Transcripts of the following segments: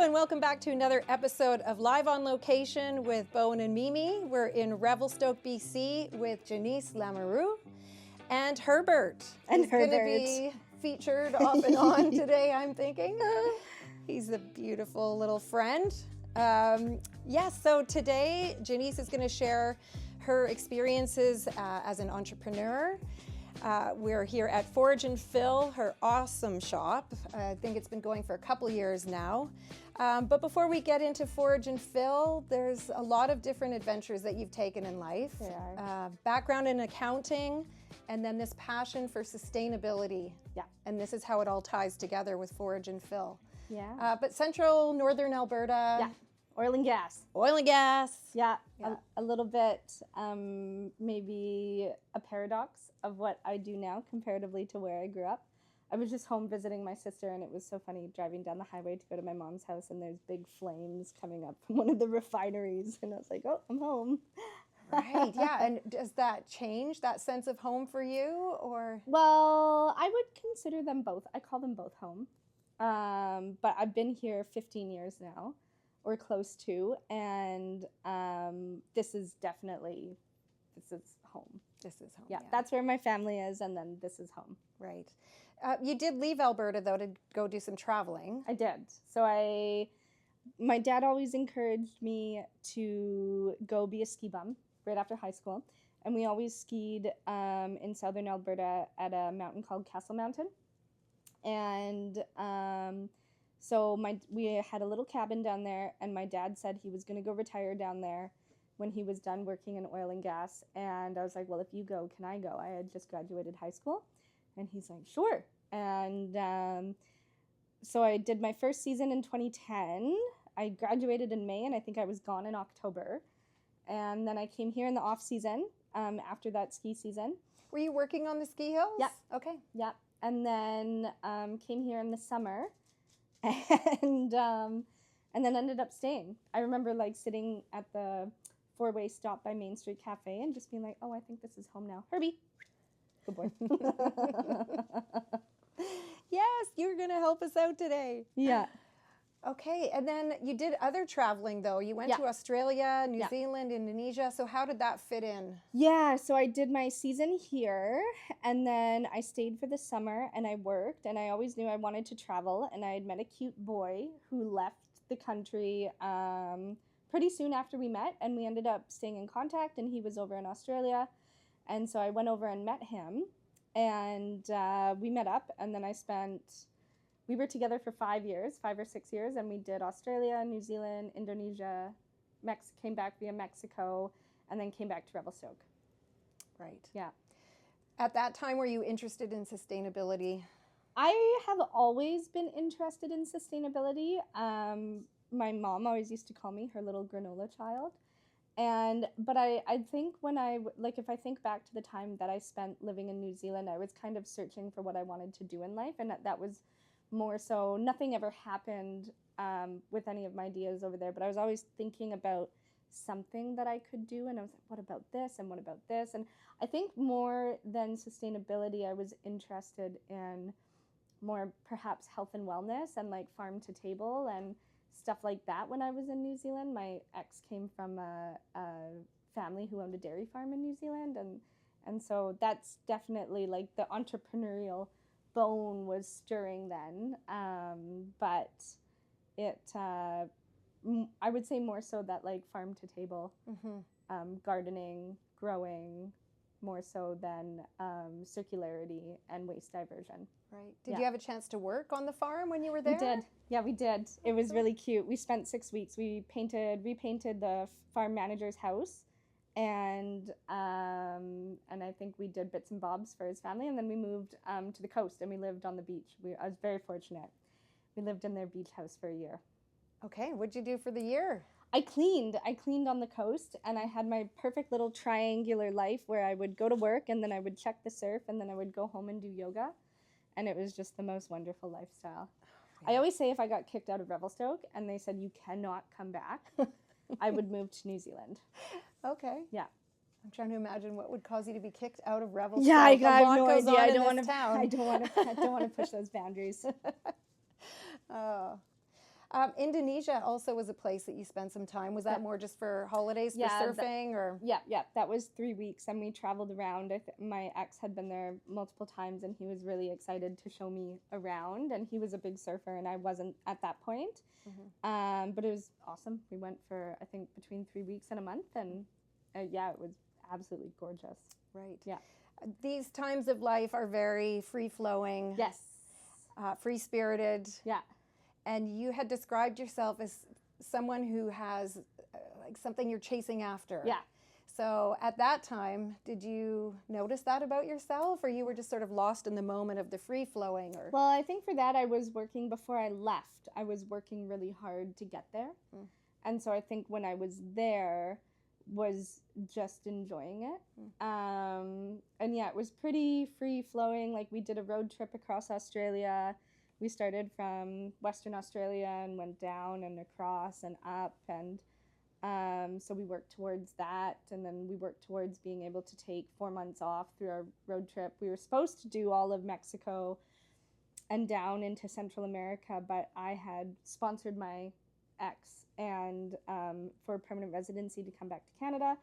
Hello and welcome back to another episode of Live on Location with Bowen and Mimi. We're in Revelstoke, BC with Jenise, Lamoureux, and Herbert. And He's going to Herbert. be featured off and on today, I'm thinking. He's a beautiful little friend. So today Jenise is going to share her experiences as an entrepreneur. We're here at Forage and Fill, her awesome shop. I think it's been going for a couple years now. But before we get into Forage and Fill, there's a lot of different adventures that you've taken in life. There are. Background in accounting, and then this passion for sustainability. Yeah. And this is how it all ties together with Forage and Fill. Yeah. But central, northern Alberta. Yeah. Oil and gas. Oil and gas. Yeah. Yeah. A little bit, maybe a paradox of what I do now comparatively to where I grew up. I was just home visiting my sister, and it was so funny driving down the highway to go to my mom's house, and there's big flames coming up from one of the refineries, and I was like, oh, I'm home. Right, yeah. And does that change that sense of home for you, or? Well, I would consider them both. I call them both home. But I've been here 15 years now, or close to, and this is home. This is home. Yeah, that's where my family is, and then this is home. Right. You did leave Alberta, though, to go do some traveling. I did. So my dad always encouraged me to go be a ski bum right after high school, and we always skied in southern Alberta at a mountain called Castle Mountain. And so we had a little cabin down there, and my dad said he was going to go retire down there when he was done working in oil and gas. And I was like, well, if you go, can I go? I had just graduated high school. And he's like, sure. And so I did my first season in 2010. I graduated in May, and I think I was gone in October. And then I came here in the off season after that ski season. Were you working on the ski hills? Yeah. Okay. Yeah. And then came here in the summer, and then ended up staying. I remember sitting at the four-way stop by Main Street Cafe and just being like, oh, I think this is home now. Herbie. Good boy. Yes, you're going to help us out today. Yeah. Okay, and then you did other traveling, though. You went to Australia, New Zealand, Indonesia. So how did that fit in? Yeah, so I did my season here, and then I stayed for the summer, and I worked, and I always knew I wanted to travel, and I had met a cute boy who left the country pretty soon after we met, and we ended up staying in contact, and he was over in Australia, and so I went over and met him, and we met up, and then we were together for 5 or 6 years, and we did Australia, New Zealand, Indonesia, came back via Mexico, and then came back to Revelstoke. Right. Yeah. At that time, were you interested in sustainability? I have always been interested in sustainability. My mom always used to call me her little granola child. But I think if I think back to the time that I spent living in New Zealand, I was kind of searching for what I wanted to do in life, and that was more so. Nothing ever happened with any of my ideas over there, but I was always thinking about something that I could do, and I was like, what about this, and what about this? And I think more than sustainability, I was interested in more perhaps health and wellness and farm to table and stuff like that. When I was in New Zealand, my ex came from a family who owned a dairy farm in New Zealand, and so that's definitely the entrepreneurial bone was stirring then, but it I would say more so that farm to table, gardening, growing, more so than circularity and waste diversion. Right. Did you have a chance to work on the farm when you were there? We did. Yeah, we did. It was really cute. We spent 6 weeks. We repainted the farm manager's house, and I think we did bits and bobs for his family, and then we moved to the coast, and we lived on the beach. I was very fortunate. We lived in their beach house for a year. Okay, what'd you do for the year? I cleaned on the coast, and I had my perfect little triangular life where I would go to work, and then I would check the surf, and then I would go home and do yoga, and it was just the most wonderful lifestyle. I always say if I got kicked out of Revelstoke and they said you cannot come back, I would move to New Zealand. Okay. Yeah. I'm trying to imagine what would cause you to be kicked out of Revelstoke. Yeah, I have no goes idea. on I in don't this want to. town. I don't want to push those boundaries. Oh. Indonesia also was a place that you spent some time. Was that Yeah. more just for holidays, for Yeah, surfing, or? Yeah, that was 3 weeks, and we traveled around. My ex had been there multiple times, and he was really excited to show me around, and he was a big surfer, and I wasn't at that point. But it was awesome. We went for, I think, between 3 weeks and a month, and yeah, it was absolutely gorgeous. Right. Yeah. These times of life are very free-flowing, Yes. free-spirited. Yeah. And you had described yourself as someone who has like something you're chasing after. Yeah. So at that time, did you notice that about yourself, or you were just sort of lost in the moment of the free-flowing? Or? Well, I think for that I was working before I left. I was working really hard to get there. And so I think when I was there was just enjoying it. And yeah, it was pretty free-flowing. Like, we did a road trip across Australia. We started from Western Australia and went down and across and up, and so we worked towards that, and then we worked towards being able to take 4 months off through our road trip. We were supposed to do all of Mexico and down into Central America, but I had sponsored my ex and for permanent residency to come back to Canada,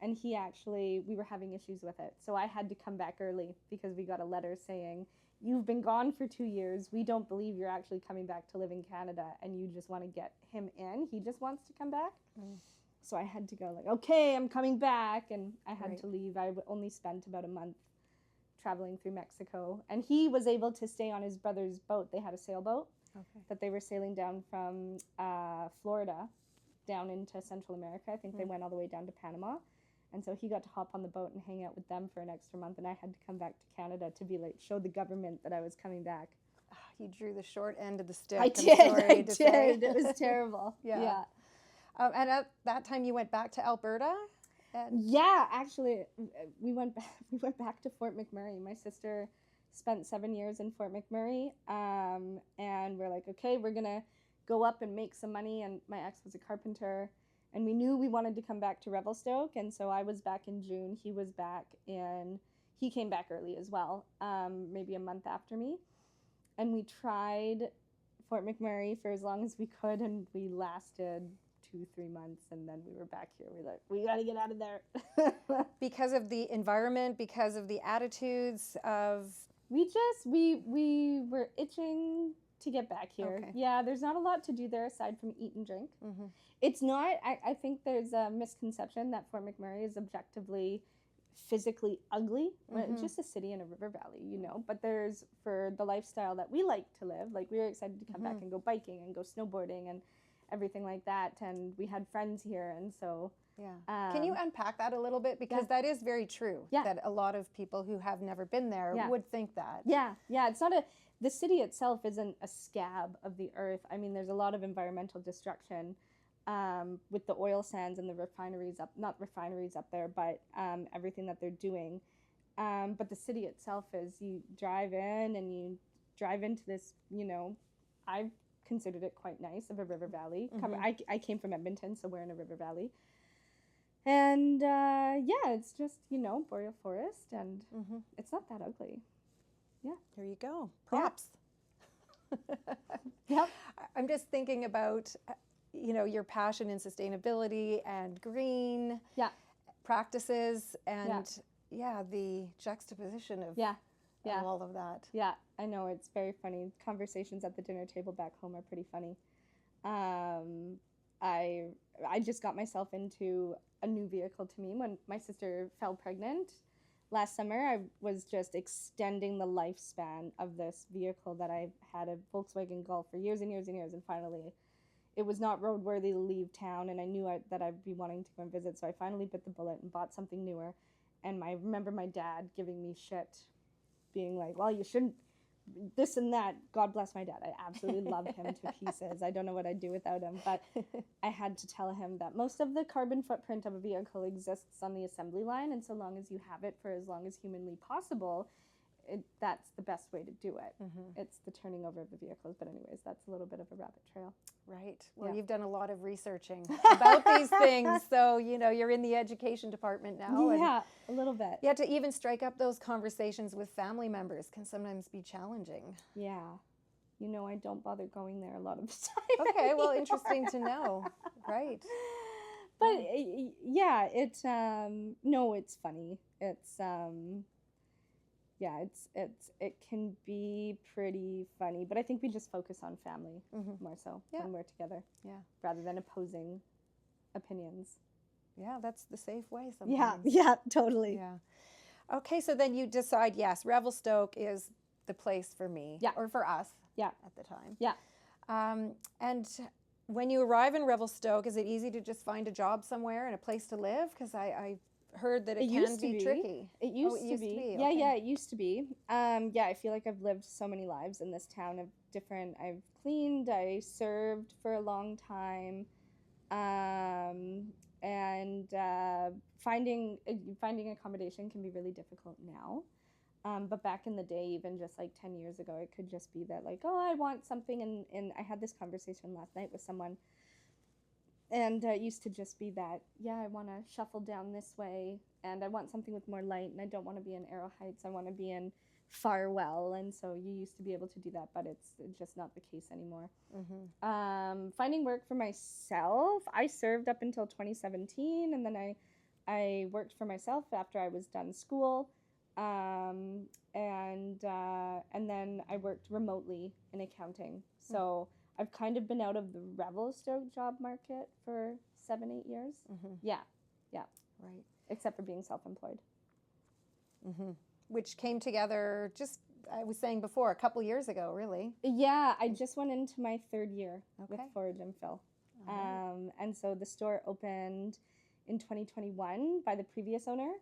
and we were having issues with it. So I had to come back early because we got a letter saying, "You've been gone for 2 years. We don't believe you're actually coming back to live in Canada, and you just want to get him in. He just wants to come back." So I had to go like, "Okay, I'm coming back," and I had to leave. I only spent about a month traveling through Mexico, and he was able to stay on his brother's boat. They had a sailboat that they were sailing down from Florida down into Central America. I think they went all the way down to Panama. And so he got to hop on the boat and hang out with them for an extra month, and I had to come back to Canada to be like, show the government that I was coming back. You drew the short end of the stick. I did. It was terrible. Yeah. And at that time, you went back to Alberta? Yeah, actually, we went back to Fort McMurray. My sister spent 7 years in Fort McMurray, and we're like, okay, we're going to go up and make some money, and my ex was a carpenter. And we knew we wanted to come back to Revelstoke, and so I was back in June. He came back early as well, maybe a month after me. And we tried Fort McMurray for as long as we could, and we lasted 2-3 months, and then we were back here. We're like, we got to get out of there. Because of the environment, because of the attitudes of... We were itching to get back here. Okay. Yeah, there's not a lot to do there aside from eat and drink. It's not, I think there's a misconception that Fort McMurray is objectively physically ugly. It's just a city in a river valley, but there's, for the lifestyle that we like to live, like, we were excited to come back and go biking and go snowboarding and everything like that, and we had friends here, and so can you unpack that a little bit, because that is very true, that a lot of people who have never been there would think that. It's not the city itself isn't a scab of the earth. I mean, there's a lot of environmental destruction with the oil sands and the refineries not refineries up there, but everything that they're doing. But the city itself is, you drive in and you drive into this, I've considered it quite nice, of a river valley. I came from Edmonton, so we're in a river valley. And it's just, boreal forest, and it's not that ugly. Yeah. There you go. Props. Yep. I'm just thinking about, your passion in sustainability and green practices, and the juxtaposition of all of that. Yeah, I know, it's very funny. Conversations at the dinner table back home are pretty funny. I just got myself into a new vehicle to me when my sister fell pregnant. Last summer, I was just extending the lifespan of this vehicle that I've had, a Volkswagen Golf, for years and years and years, and finally it was not roadworthy to leave town, and I knew that I'd be wanting to go and visit, so I finally bit the bullet and bought something newer. And I remember my dad giving me shit, being like, well, you shouldn't, this and that. God bless my dad. I absolutely love him to pieces. I don't know what I'd do without him, but I had to tell him that most of the carbon footprint of a vehicle exists on the assembly line, and so long as you have it for as long as humanly possible, that's the best way to do it. It's the turning over of the vehicles. But anyways, that's a little bit of a rabbit trail. Right. Well, you've done a lot of researching about these things, so you're in the education department now. Yeah, a little bit. Yeah, to even strike up those conversations with family members can sometimes be challenging. Yeah. I don't bother going there a lot of the time. Okay, well, anymore. interesting to know. Right. But yeah, no, it's funny. Yeah, it can be pretty funny, but I think we just focus on family more so when we're together. Yeah. Rather than opposing opinions. Yeah, that's the safe way sometimes. Yeah, totally. Yeah. Okay, so then you decide, yes, Revelstoke is the place for me. Yeah. Or for us. Yeah. At the time. Yeah. And when you arrive in Revelstoke, is it easy to just find a job somewhere and a place to live? Because I heard that it can be tricky. It used to be. Yeah, okay. yeah, it used to be. Yeah, I feel like I've lived so many lives in this town of different. I've cleaned, I served for a long time, and finding accommodation can be really difficult now. But back in the day, even just like 10 years ago, it could just be that like, oh, I want something. And I had this conversation last night with someone. And it used to just be that, yeah, I want to shuffle down this way. And I want something with more light. And I don't want to be in Arrow Heights. I want to be in Farwell. And so you used to be able to do that. But it's just not the case anymore. Finding work for myself, I served up until 2017. And then I worked for myself after I was done school. And then I worked remotely in accounting. So I've kind of been out of the Revelstoke job market for 7-8 years. Yeah. Right. Except for being self-employed. Which came together just, I was saying before, a couple years ago, really. Yeah, I just went into my 3rd year with Okay. Forage and Fill. Right. And so the store opened in 2021 by the previous owner.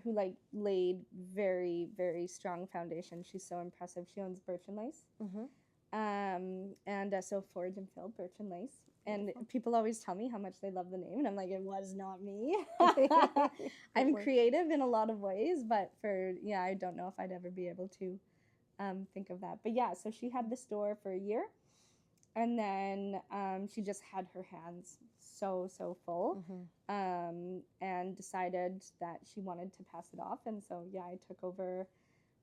Who laid very, very strong foundation. She's so impressive. She owns Birch and Lace. So Forage and Fill, Birch and Lace. And people always tell me how much they love the name. And I'm like, it was not me. I'm creative in a lot of ways, but I don't know if I'd ever be able to think of that. But yeah, so she had the store for a year. And then she just had her hands so full and decided that she wanted to pass it off. And so, yeah, I took over.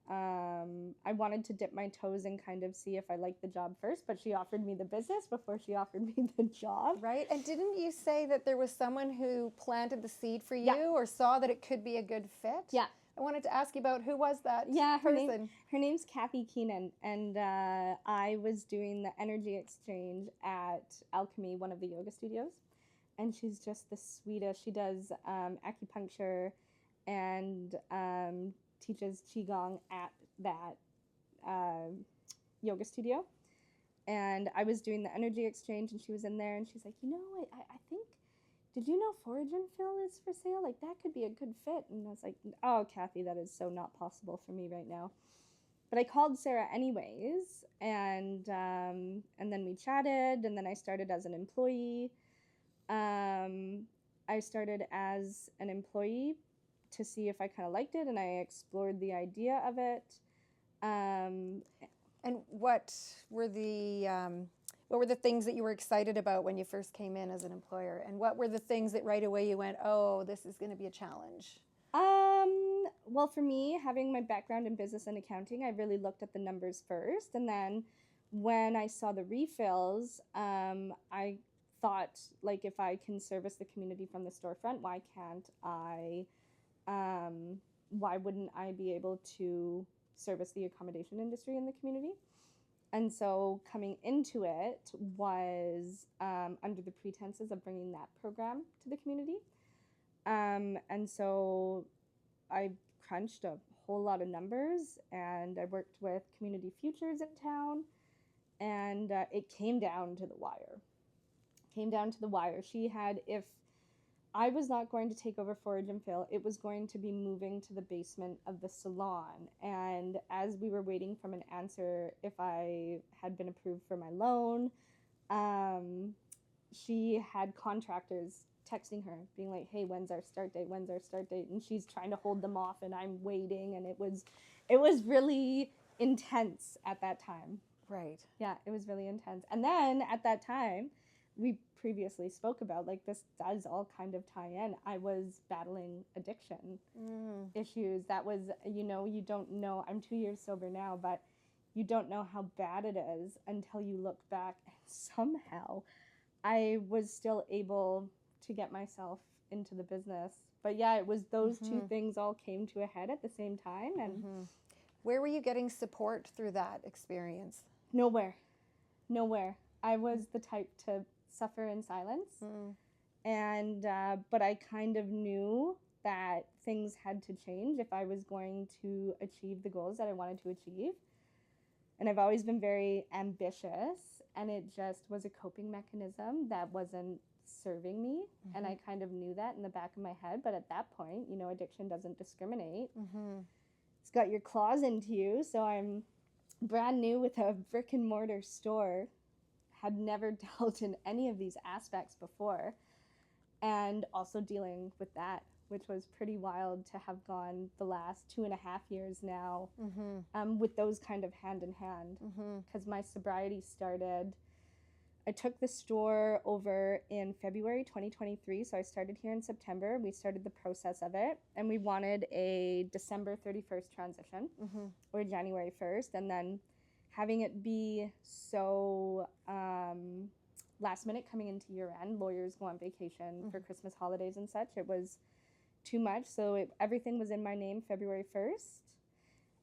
I wanted to dip my toes and kind of see if I liked the job first, but she offered me the business before she offered me the job. Right. And didn't you say that there was someone who planted the seed for you or saw that it could be a good fit? Yeah. I wanted to ask you about who was that person. Her name's Kathy Keenan, and I was doing the energy exchange at Alchemy, one of the yoga studios, and she's just the sweetest. She does acupuncture and teaches Qigong at that yoga studio, and I was doing the energy exchange, and she was in there, and she's like, I think, did you know Forage and Fill is for sale? Like, that could be a good fit. And I was like, oh, Kathy, that is so not possible for me right now. But I called Sarah anyways, and then we chatted, and then I started as an employee. I started as an employee to see if I kind of liked it, and I explored the idea of it. And what were the things that you were excited about when you first came in as an employer? And what were the things that right away you went, oh, this is going to be a challenge? Well, for me, having my background in business and accounting, I really looked at the numbers first. And then when I saw the refills, I thought, like, if I can service the community from the storefront, why wouldn't I be able to service the accommodation industry in the community? And so coming into it was under the pretenses of bringing that program to the community. And so I crunched a whole lot of numbers, and I worked with Community Futures in town, and it came down to the wire. She had, if I was not going to take over Forage and Fill, it was going to be moving to the basement of the salon. And as we were waiting from an answer if I had been approved for my loan, she had contractors texting her, being like, hey, when's our start date? And she's trying to hold them off, and I'm waiting. And it was really intense at that time. Right. Yeah, it was really intense. And then at that time, we previously spoke about, like, this does all kind of tie in. I was battling addiction issues. That was, you don't know, I'm 2 years sober now, but you don't know how bad it is until you look back, and somehow I was still able to get myself into the business. But yeah, it was those two things all came to a head at the same time. And where were you getting support through that experience? Nowhere. I was the type to suffer in silence. And but I kind of knew that things had to change if I was going to achieve the goals that I wanted to achieve. And I've always been very ambitious, and it just was a coping mechanism that wasn't serving me. And I kind of knew that in the back of my head. But at that point, you know, addiction doesn't discriminate. It's got your claws into you. So I'm brand new with a brick and mortar store, had never dealt in any of these aspects before, and also dealing with that, which was pretty wild to have gone the last 2.5 years now with those kind of hand in hand. Because my sobriety started, I took the store over in February 2023, so I started here in September. We started the process of it, and we wanted a December 31st transition or January 1st, and then having it be so last minute coming into year end, lawyers go on vacation for Christmas holidays and such, it was too much. So everything was in my name February 1st.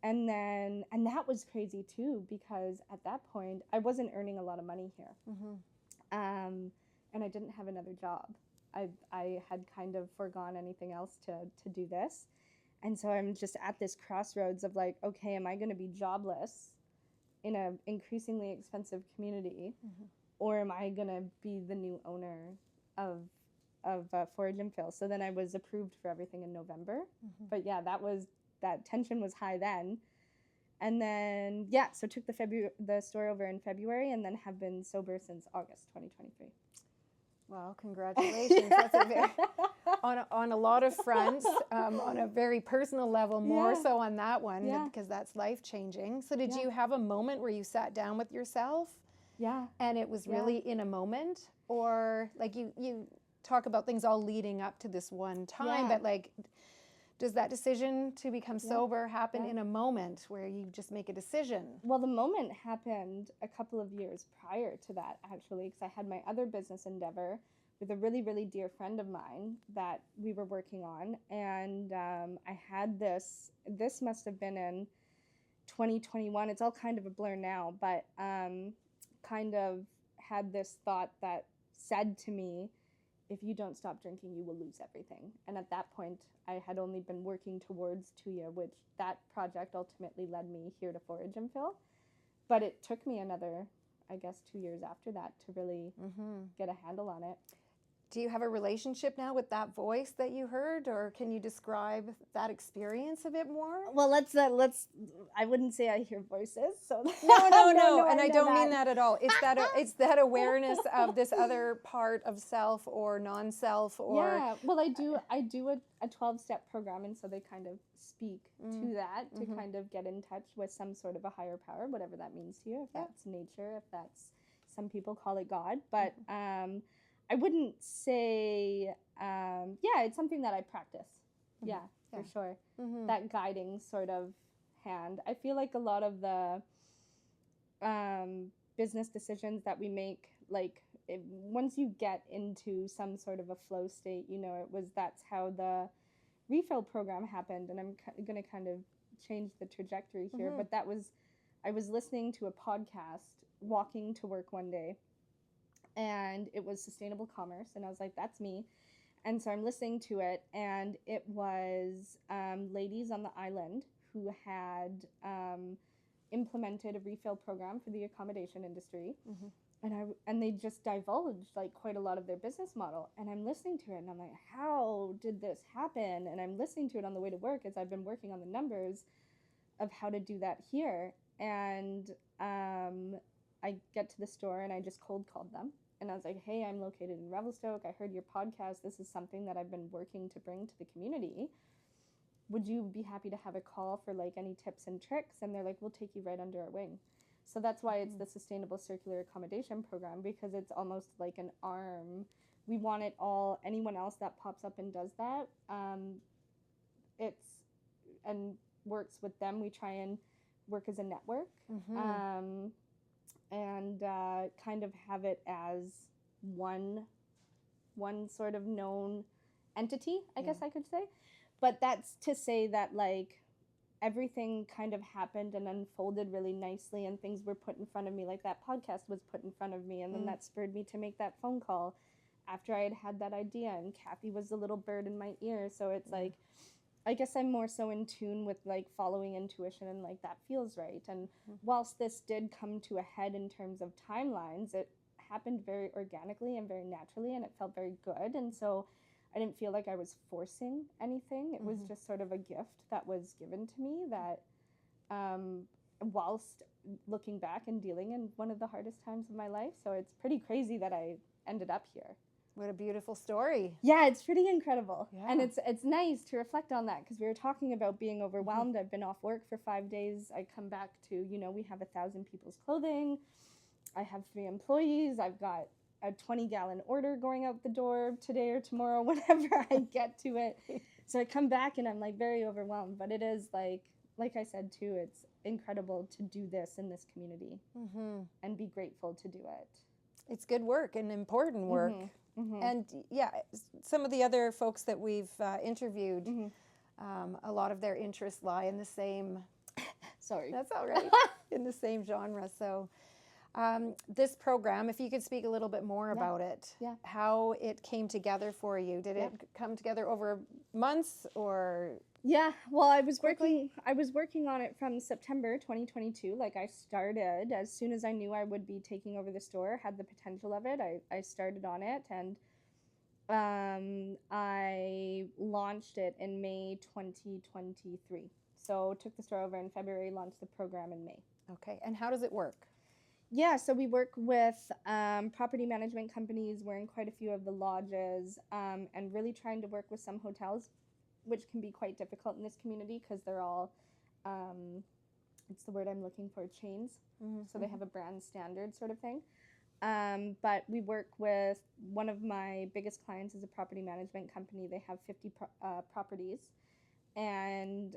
And that was crazy too, because at that point I wasn't earning a lot of money here. And I didn't have another job. I had kind of foregone anything else to do this. And so I'm just at this crossroads of like, okay, am I going to be jobless in an increasingly expensive community, or am I going to be the new owner of Forage and Fill? So then I was approved for everything in November. But yeah, that tension was high then. And then, yeah, so took the store over in February, and then have been sober since August 2023. Well, congratulations. That's a very, on a lot of fronts, on a very personal level, more so on that one, because that's life-changing. So did you have a moment where you sat down with yourself? Yeah. And it was really in a moment? Or like you talk about things all leading up to this one time, but like, does that decision to become sober happen in a moment where you just make a decision? Well, the moment happened a couple of years prior to that, actually, because I had my other business endeavor with a really, really dear friend of mine that we were working on. And I had this must have been in 2021. It's all kind of a blur now, but kind of had this thought that said to me, if you don't stop drinking, you will lose everything. And at that point, I had only been working towards Tuya, which that project ultimately led me here to Forage and Fill. But it took me another, I guess, 2 years after that to really get a handle on it. Do you have a relationship now with that voice that you heard, or can you describe that experience a bit more? Well, let's. I wouldn't say I hear voices. So no, and I don't mean that at all. It's that awareness of this other part of self or non-self, or Well, I do a 12-step program, and so they kind of speak to that to kind of get in touch with some sort of a higher power, whatever that means to you. If that's nature, if that's, some people call it God, but. I wouldn't say, it's something that I practice. Yeah, for sure. That guiding sort of hand. I feel like a lot of the business decisions that we make, like once you get into some sort of a flow state, you know, that's how the refill program happened. And I'm going to kind of change the trajectory here. But I was listening to a podcast walking to work one day. And it was sustainable commerce, and I was like, that's me. And so I'm listening to it, and it was ladies on the island who had implemented a refill program for the accommodation industry, and they just divulged like quite a lot of their business model. And I'm listening to it, and I'm like, how did this happen? And I'm listening to it on the way to work as I've been working on the numbers of how to do that here. And I get to the store, and I just cold called them. And I was like, hey, I'm located in Revelstoke. I heard your podcast. This is something that I've been working to bring to the community. Would you be happy to have a call for like any tips and tricks? And they're like, we'll take you right under our wing. So that's why it's the Sustainable Circular Accommodation Program, because it's almost like an arm. We want it all, anyone else that pops up and does that, and works with them. We try and work as a network, and kind of have it as one sort of known entity, I guess I could say. But that's to say that, like, everything kind of happened and unfolded really nicely, and things were put in front of me, like that podcast was put in front of me, and then that spurred me to make that phone call after I had that idea, and Kathy was the little bird in my ear. So it's like, I guess I'm more so in tune with, like, following intuition, and, like, that feels right. And whilst this did come to a head in terms of timelines, it happened very organically and very naturally, and it felt very good. And so I didn't feel like I was forcing anything. It was just sort of a gift that was given to me that, whilst looking back and dealing in one of the hardest times of my life. So it's pretty crazy that I ended up here. What a beautiful story. Yeah, it's pretty incredible. Yeah. And it's nice to reflect on that, because we were talking about being overwhelmed. I've been off work for 5 days. I come back to, you know, we have 1,000 people's clothing. I have 3 employees. I've got a 20-gallon order going out the door today or tomorrow, whenever I get to it. So I come back and I'm, like, very overwhelmed. But it is, like I said too, it's incredible to do this in this community and be grateful to do it. It's good work and important work. And yeah, some of the other folks that we've interviewed, a lot of their interests lie in the same, sorry, that's all right, in the same genre. So this program, if you could speak a little bit more about it, how it came together for you. Did it come together over months or? Yeah, well, I was working on it from September 2022. Like, I started as soon as I knew I would be taking over the store, had the potential of it. I started on it, and I launched it in May 2023. So took the store over in February, launched the program in May. Okay, and how does it work? Yeah, so we work with property management companies. We're in quite a few of the lodges, and really trying to work with some hotels, which can be quite difficult in this community because they're all, it's the word I'm looking for, chains. So they have a brand standard sort of thing. But we work with, one of my biggest clients is a property management company. They have 50 properties. And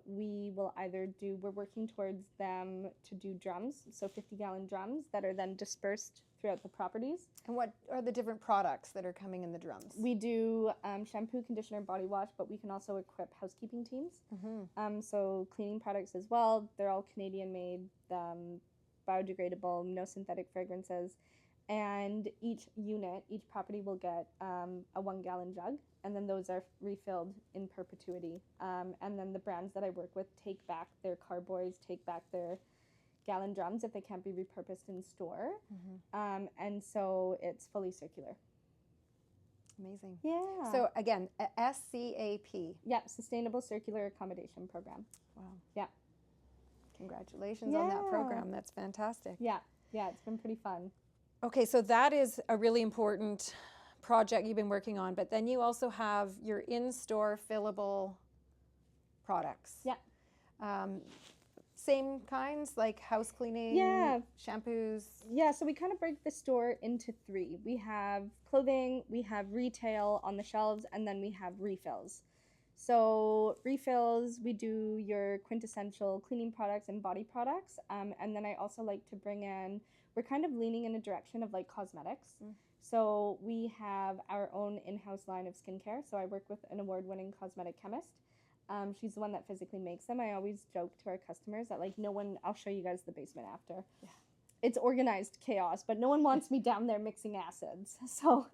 we will either we're working towards them to do drums, so 50-gallon drums that are then dispersed throughout the properties. And what are the different products that are coming in the drums? We do shampoo, conditioner, body wash, but we can also equip housekeeping teams. So cleaning products as well. They're all Canadian-made, biodegradable, no synthetic fragrances. And each property will get a 1-gallon jug, and then those are refilled in perpetuity. And then the brands that I work with take back their carboys, take back their gallon drums if they can't be repurposed in store. And so it's fully circular. Amazing. Yeah. So again, SCAP. Yeah, Sustainable Circular Accommodation Program. Wow. Yeah. Congratulations on that program. That's fantastic. Yeah, it's been pretty fun. Okay, so that is a really important project you've been working on, but then you also have your in-store fillable products. Yeah. Same kinds, like house cleaning, shampoos? Yeah, so we kind of break the store into 3. We have clothing, we have retail on the shelves, and then we have refills. So refills, we do your quintessential cleaning products and body products. And then I also like to bring in, we're kind of leaning in a direction of, like, cosmetics. So we have our own in-house line of skincare. So I work with an award-winning cosmetic chemist. She's the one that physically makes them. I always joke to our customers that, like, I'll show you guys the basement after. Yeah. It's organized chaos, but no one wants me down there mixing acids. So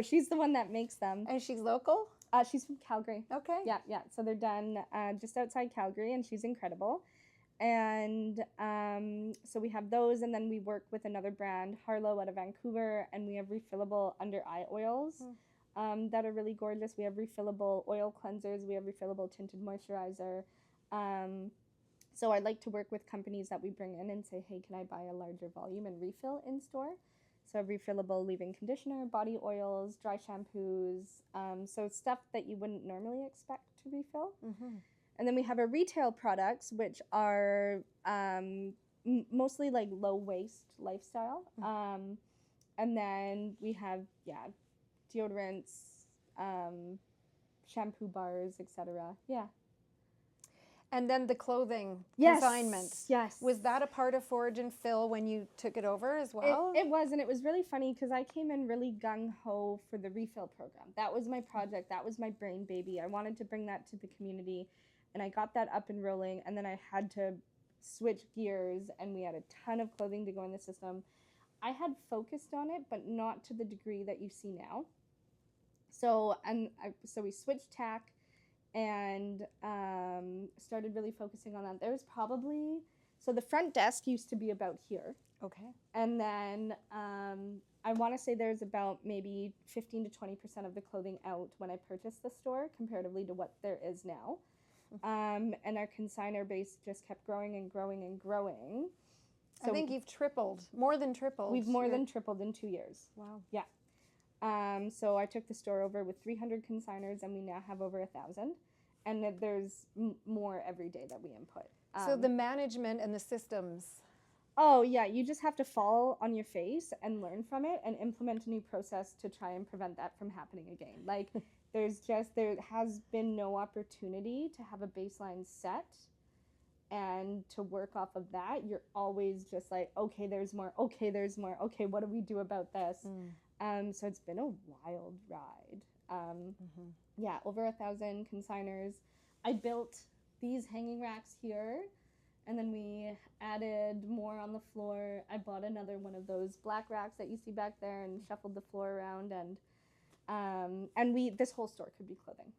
she's the one that makes them. And she's local? She's from Calgary. Okay. Yeah. So they're done just outside Calgary, and she's incredible. And so we have those, and then we work with another brand, Harlow, out of Vancouver, and we have refillable under-eye oils that are really gorgeous. We have refillable oil cleansers. We have refillable tinted moisturizer. So I like to work with companies that we bring in and say, hey, can I buy a larger volume and refill in store? So refillable leave-in conditioner, body oils, dry shampoos, so stuff that you wouldn't normally expect to refill. And then we have our retail products, which are mostly like low-waste lifestyle. And then we have, deodorants, shampoo bars, etc. Yeah. And then the clothing Yes. consignment. Yes. Was that a part of Forage and Fill when you took it over as well? It was, and it was really funny because I came in really gung-ho for the refill program. That was my project. That was my brain baby. I wanted to bring that to the community, and I got that up and rolling, and then I had to switch gears, and we had a ton of clothing to go in the system. I had focused on it, but not to the degree that you see now. So we switched tack and started really focusing on that. There was probably, so the front desk used to be about here. Okay. And then I want to say there's about maybe 15 to 20% of the clothing out when I purchased the store comparatively to what there is now. And our consignor base just kept growing and growing and growing. So I think you've tripled, more than tripled. We've more than tripled in 2 years. Wow. Yeah. So I took the store over with 300 consigners, and we now have over 1,000. And there's more every day that we input. So the management and the systems. Oh, yeah. You just have to fall on your face and learn from it and implement a new process to try and prevent that from happening again. Like, there has been no opportunity to have a baseline set and to work off of that. You're always just like, okay, there's more. Okay, there's more. Okay, what do we do about this? So it's been a wild ride. Yeah, over 1,000 consigners. I built these hanging racks here, and then we added more on the floor. I bought another one of those black racks that you see back there and shuffled the floor around, and this whole store could be clothing.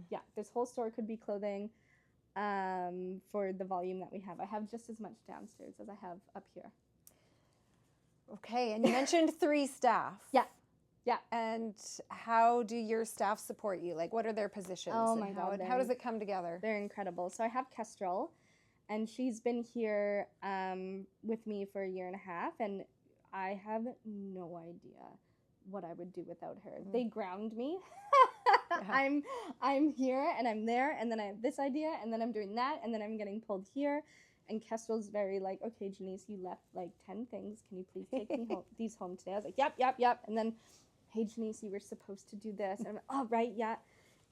Yeah, this whole store could be clothing for the volume that we have. I have just as much downstairs as I have up here. Okay, and you mentioned 3 staff. Yeah. Yeah. And how do your staff support you? Like, what are their positions? Oh my God. How does it come together? They're incredible. So I have Kestrel, and she's been here with me for 1.5 years, and I have no idea what I would do without her. They ground me. Yeah. I'm here and I'm there, and then I have this idea, and then I'm doing that, and then I'm getting pulled here. And Kestrel's very like, okay, Jenise, you left like 10 things. Can you please take me home, these home today? I was like, yep. And then, hey, Jenise, you were supposed to do this. And I'm like, oh, right, yeah.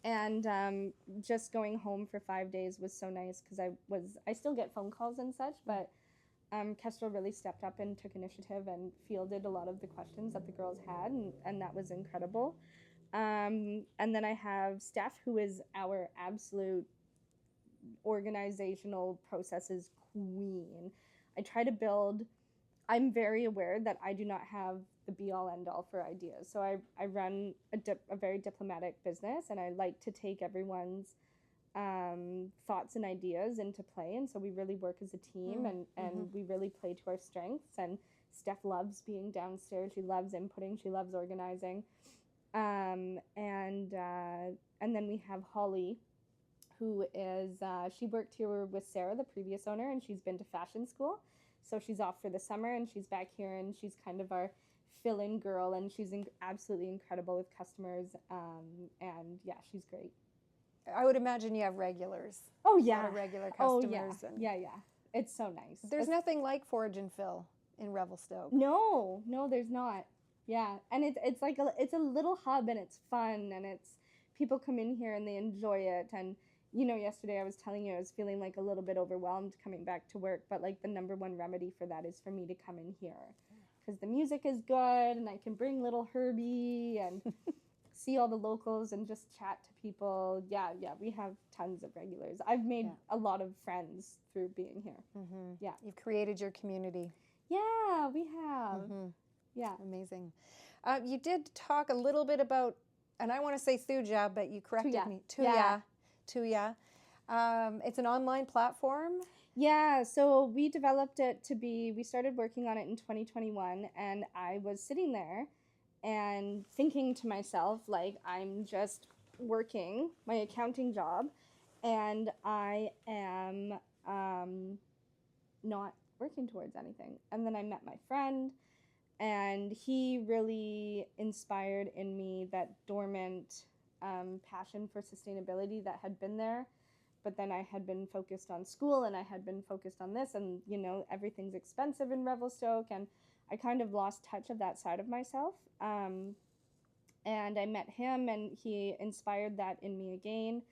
And just going home for 5 days was so nice because I still get phone calls and such, but Kestrel really stepped up and took initiative and fielded a lot of the questions that the girls had, and that was incredible. And then I have Steph, who is our absolute organizational processes queen. I try to build, I'm very aware that I do not have the be all end all for ideas. So I run a very diplomatic business, and I like to take everyone's thoughts and ideas into play. And so we really work as a team, and we really play to our strengths. And Steph loves being downstairs. She loves inputting. She loves organizing. And then we have Holly, who is, she worked here with Sarah, the previous owner, and she's been to fashion school. So she's off for the summer, and she's back here, and she's kind of our fill-in girl, and she's absolutely incredible with customers. And yeah, she's great. I would imagine you have regulars. Oh, yeah. A lot of regular customers. Oh, yeah. Yeah. It's so nice. There's nothing like Forage and Fill in Revelstoke. No, there's not. Yeah, and it's like it's a little hub, and it's fun, and it's people come in here and they enjoy it. And you know, yesterday I was telling you I was feeling like a little bit overwhelmed coming back to work, but like the number one remedy for that is for me to come in here because the music is good, and I can bring little Herbie and see all the locals and just chat to people. Yeah, we have tons of regulars. I've made a lot of friends through being here. Yeah, you've created your community. Yeah, we have. Yeah. Amazing. You did talk a little bit about, and I want to say Thuja, but you corrected me. Tuya. It's an online platform. Yeah, so we developed it we started working on it in 2021, and I was sitting there and thinking to myself, like, I'm just working my accounting job, and I am not working towards anything. And then I met my friend, and he really inspired in me that dormant passion for sustainability that had been there. But then I had been focused on school, and I had been focused on this, and, you know, everything's expensive in Revelstoke, and I kind of lost touch of that side of myself. And I met him, and he inspired that in me again.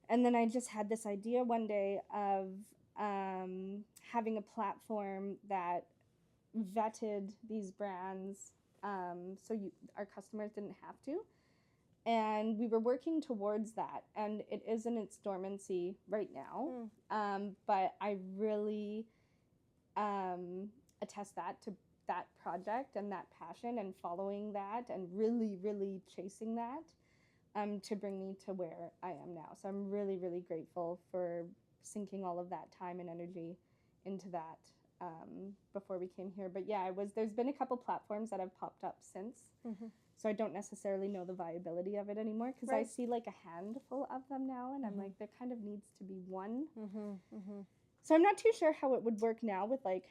And then I just had this idea one day of having a platform that vetted these brands, so our customers didn't have to. And we were working towards that, and it is in its dormancy right now. But I really attest that to that project and that passion and following that and really, really chasing that to bring me to where I am now. So I'm really, really grateful for sinking all of that time and energy into that before we came here. But yeah, there's been a couple platforms that have popped up since. So I don't necessarily know the viability of it anymore, because I see like a handful of them now, and I'm like, there kind of needs to be one. So I'm not too sure how it would work now with like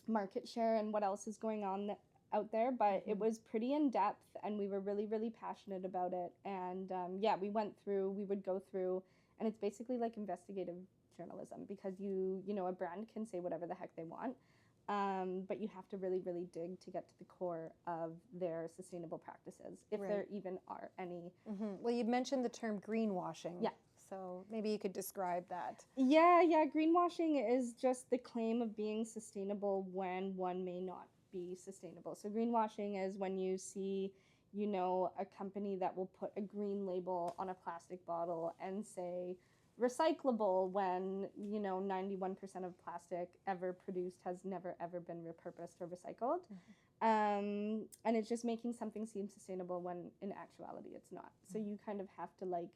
market share and what else is going on out there, but it was pretty in depth, and we were really, really passionate about it. And yeah, we would go through, and it's basically like investigative journalism, because you know, a brand can say whatever the heck they want. But you have to really, really dig to get to the core of their sustainable practices, if there even are any. Well, you mentioned the term greenwashing. Yeah. So maybe you could describe that. Yeah. Greenwashing is just the claim of being sustainable when one may not be sustainable. So greenwashing is when you see, you know, a company that will put a green label on a plastic bottle and say recyclable, when, you know, 91% of plastic ever produced has never ever been repurposed or recycled. And it's just making something seem sustainable when in actuality it's not. So you kind of have to like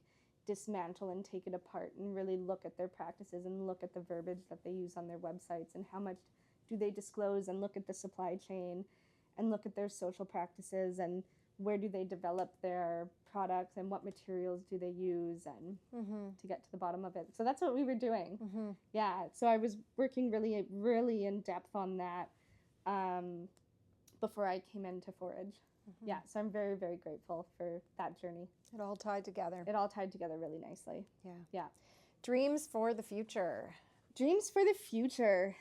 dismantle and take it apart and really look at their practices and look at the verbiage that they use on their websites, and how much do they disclose, and look at the supply chain and look at their social practices, and where do they develop their products, and what materials do they use, and to get to the bottom of it. So that's what we were doing. Yeah. So I was working really, really in depth on that before I came into Forage. Yeah. So I'm very, very grateful for that journey. It all tied together. It all tied together really nicely. Yeah. Yeah. Dreams for the future. Dreams for the future.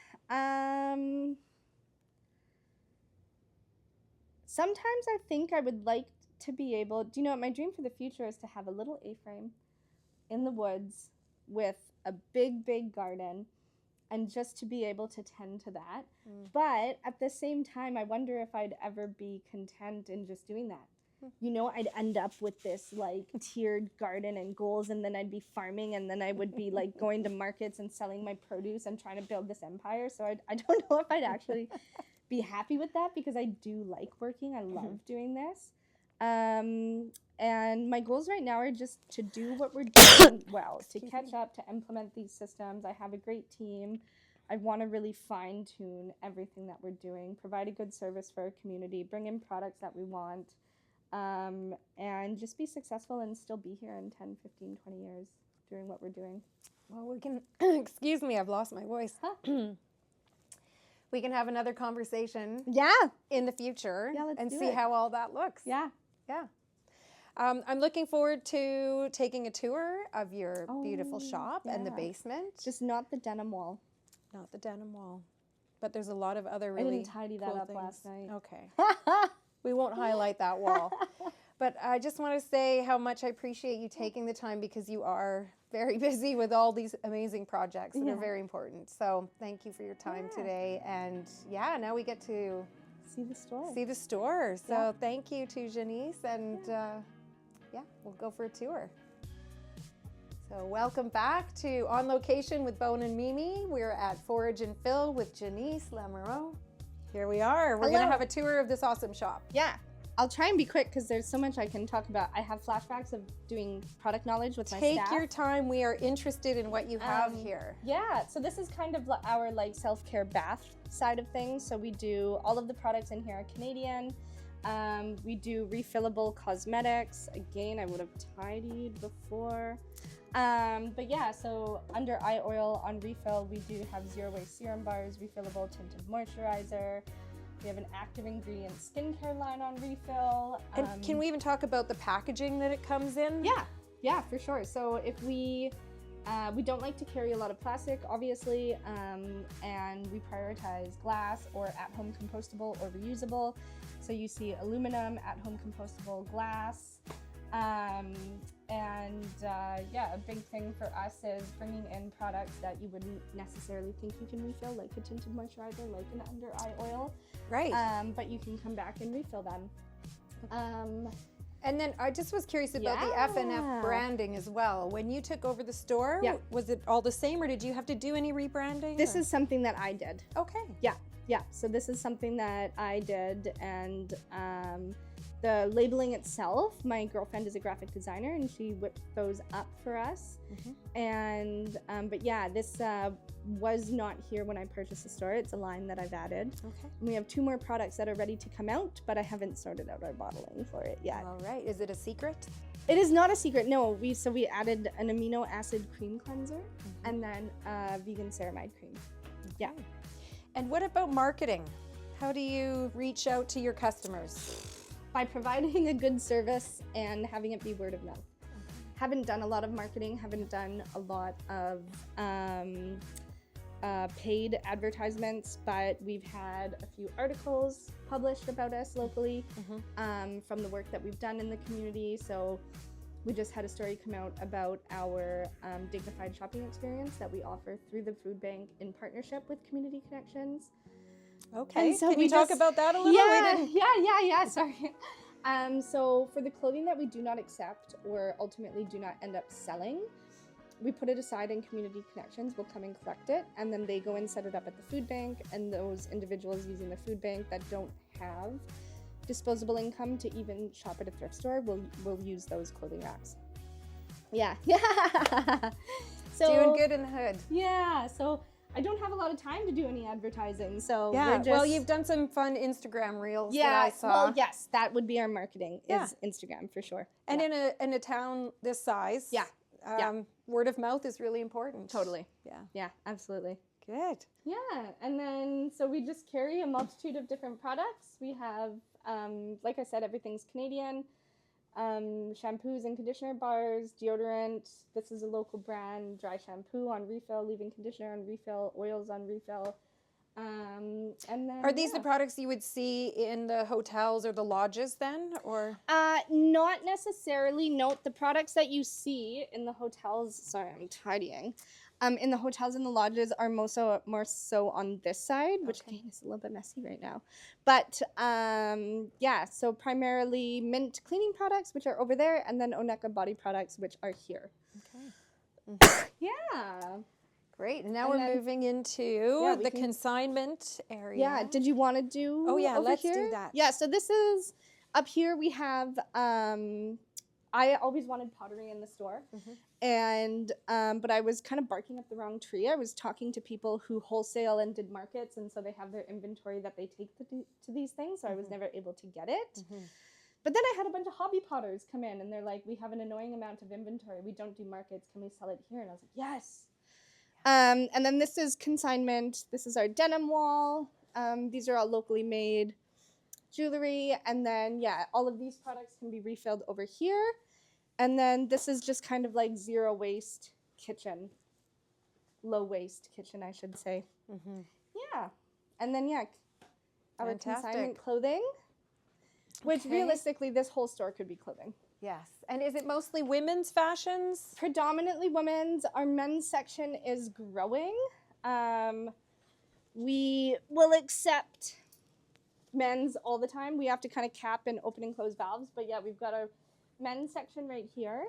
Sometimes I think I would like to be able, do you know what my dream for the future is? To have a little A-frame in the woods with a big, big garden, and just to be able to tend to that. But at the same time, I wonder if I'd ever be content in just doing that. You know, I'd end up with this like tiered garden and goals, and then I'd be farming, and then I would be like going to markets and selling my produce and trying to build this empire. So I don't know if I'd actually be happy with that, because I do like working. I love doing this. And my goals right now are just to do what we're doing well, to catch up, to implement these systems. I have a great team. I want to really fine-tune everything that we're doing, provide a good service for our community, bring in products that we want, and just be successful and still be here in 10, 15, 20 years doing what we're doing. Well, we can, excuse me, I've lost my voice. We can have another conversation in the future and see how all that looks. Yeah. I'm looking forward to taking a tour of your beautiful shop and the basement. Just not the denim wall. Not the denim wall. But there's a lot of other really I didn't tidy that cool up things. last night. Okay. We won't highlight that wall. But I just want to say how much I appreciate you taking the time, because you are very busy with all these amazing projects that are very important. So thank you for your time today. And now we get to see the store. See the store. So thank you to Jenise, and we'll go for a tour. So welcome back to On Location with Bone and Mimi. We're at Forage and Fill with Jenise Lamoureux. Here we are. We're going to have a tour of this awesome shop. Yeah. I'll try and be quick, because there's so much I can talk about. I have flashbacks of doing product knowledge with my staff. Take your time. We are interested in what you have here. Yeah, so this is kind of our like self-care bath side of things. So we do, all of the products in here are Canadian. We do refillable cosmetics. Again, I would have tidied before. But yeah, so under eye oil on refill, we do have zero waste serum bars, refillable tinted moisturizer. We have an active ingredient skincare line on refill. And can we even talk about the packaging that it comes in? Yeah, for sure. So if we don't like to carry a lot of plastic, obviously, and we prioritize glass or at-home compostable or reusable. So you see aluminum, at-home compostable, glass. And yeah, a big thing for us is bringing in products that you wouldn't necessarily think you can refill, like a tinted moisturizer, like an under eye oil. Right. But you can come back and refill them. And then I just was curious about the F&F branding as well. When you took over the store, was it all the same, or did you have to do any rebranding? This is something that I did. Okay. Yeah. So this is something that I did, and the labeling itself, my girlfriend is a graphic designer, and she whipped those up for us. And but yeah, this was not here when I purchased the store. It's a line that I've added. Okay. And we have 2 more products that are ready to come out, but I haven't sorted out our bottling for it yet. All right. Is it a secret? It is not a secret. No, we added an amino acid cream cleanser and then vegan ceramide cream. Yeah. And what about marketing? How do you reach out to your customers? By providing a good service and having it be word of mouth. Haven't done a lot of marketing, haven't done a lot of paid advertisements, but we've had a few articles published about us locally from the work that we've done in the community. So we just had a story come out about our dignified shopping experience that we offer through the food bank in partnership with Community Connections. Okay, so can you talk about that a little? Yeah, sorry. So for the clothing that we do not accept or ultimately do not end up selling, we put it aside and Community Connections will come and collect it, and then they go and set it up at the food bank, and those individuals using the food bank that don't have disposable income to even shop at a thrift store will use those clothing racks. Yeah. So doing good in the hood. Yeah, so I don't have a lot of time to do any advertising, so yeah. Well, you've done some fun Instagram reels that I saw. Well, yes, that would be our marketing is Instagram for sure. And in a town this size, word of mouth is really important. Totally. Yeah. Yeah, absolutely. Good. Yeah, and then so we just carry a multitude of different products. We have, like I said, everything's Canadian. Shampoos and conditioner bars, deodorant. This is a local brand. Dry shampoo on refill, leave-in conditioner on refill, oils on refill. And then are these the products you would see in the hotels or the lodges then, or? Not necessarily. Note the products that you see in the hotels. Sorry, I'm tidying. In the hotels and the lodges are more so on this side, which again is a little bit messy right now. But yeah, so primarily Mint cleaning products, which are over there, and then Oneka body products, which are here. Okay. Yeah. Great. And now we're moving into the consignment area. Yeah. Did you want to do? Oh yeah, let's here? do that. Yeah. So this is up here. We have. I always wanted pottery in the store, and but I was kind of barking up the wrong tree. I was talking to people who wholesale and did markets, and so they have their inventory that they take to these things. So I was never able to get it. But then I had a bunch of hobby potters come in, and they're like, "We have an annoying amount of inventory. We don't do markets. Can we sell it here?" And I was like, "Yes." And then this is consignment. This is our denim wall. These are all locally made jewelry, and then all of these products can be refilled over here. And then this is just kind of like zero waste kitchen, low waste kitchen, I should say. Yeah, and then our consignment clothing, which realistically this whole store could be clothing. Yes, and is it mostly women's fashions? Predominantly women's. Our men's section is growing. We will accept men's all the time. We have to kind of cap and open and close valves, but yeah, we've got our men's section right here,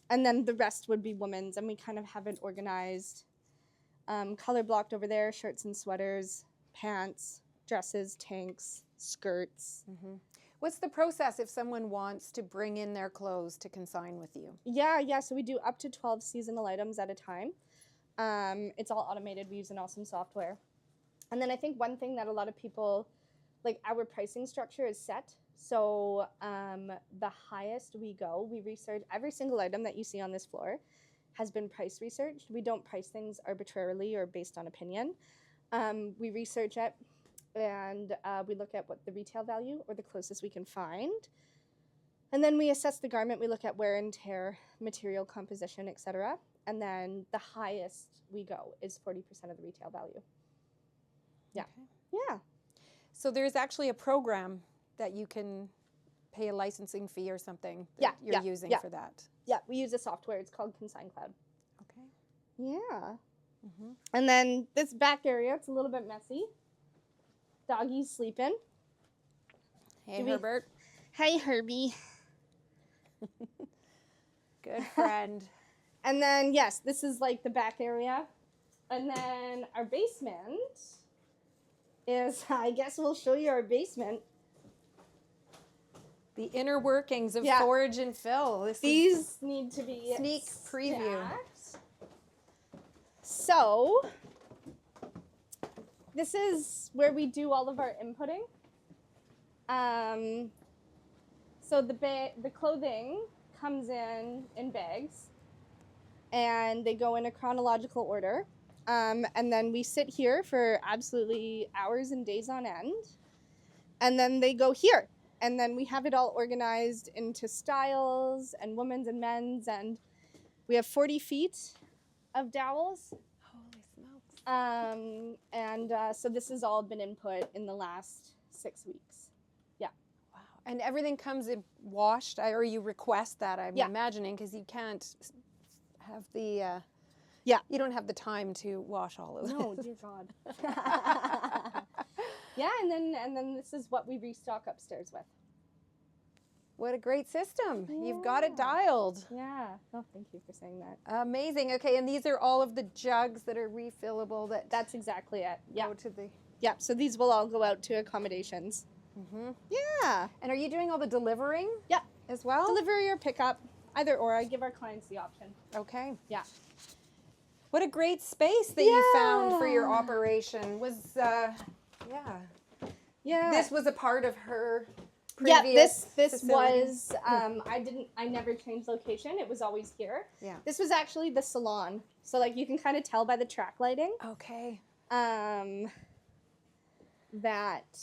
and then the rest would be women's, and we kind of have it organized, color blocked over there: shirts and sweaters, pants, dresses, tanks, skirts. What's the process if someone wants to bring in their clothes to consign with you? Yeah, so we do up to 12 seasonal items at a time. It's all automated. We use an awesome software. And then I think one thing that a lot of people, like, our pricing structure is set. So the highest we go, we research every single item that you see on this floor has been price researched. We don't price things arbitrarily or based on opinion. We research it, and we look at what the retail value or the closest we can find. And then we assess the garment. We look at wear and tear, material composition, etc. And then the highest we go is 40% of the retail value. Yeah. Okay. Yeah. So there's actually a program that you can pay a licensing fee or something Yeah, that you're yeah, using yeah. for that. Yeah, we use a software. It's called Consign Cloud. Okay. Yeah. Mm-hmm. And then this back area, it's a little bit messy. Doggy's sleeping. Hey, Herbert. Hi, Herbie. Good friend. And then, yes, this is like the back area. And then our basement is, I guess we'll show you our basement. The inner workings of Yeah. Forage and Fill. These need to be sneak preview. stacked. So, this is where we do all of our inputting. So the clothing comes in bags, and they go in a chronological order. And then we sit here for absolutely hours and days on end. And then they go here. And then we have it all organized into styles and women's and men's. And we have 40 feet of dowels. Holy smokes. So this has all been input in the last 6 weeks. Yeah. Wow. And everything comes in washed, or you request that, I'm imagining, because you can't have the... You don't have the time to wash all of it. No, dear God. Yeah, and then this is what we restock upstairs with. What a great system. Yeah. You've got it dialed. Yeah. Oh, thank you for saying that. Amazing. Okay, and these are all of the jugs that are refillable That's exactly it. Yeah. go to the... Yeah, so these will all go out to accommodations. Mm-hmm. Yeah. And are you doing all the delivering? Yeah. As well? Delivery or pickup, either or. I give our clients the option. Okay. Yeah. What a great space that you found for your operation. Yeah. This was a part of her previous this facility. was I never changed location. It was always here. Yeah. This was actually the salon. So like you can kind of tell by the track lighting. Okay. That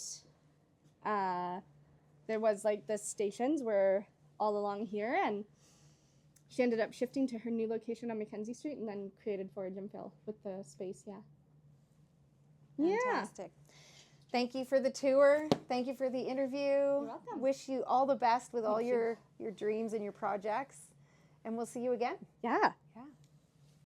there was like the stations were all along here, and she ended up shifting to her new location on Mackenzie Street and then created Forage and Fill with the space. Fantastic. Thank you for the tour. Thank you for the interview. You're welcome. Wish you all the best with all your dreams and your projects. And we'll see you again. Yeah. Yeah.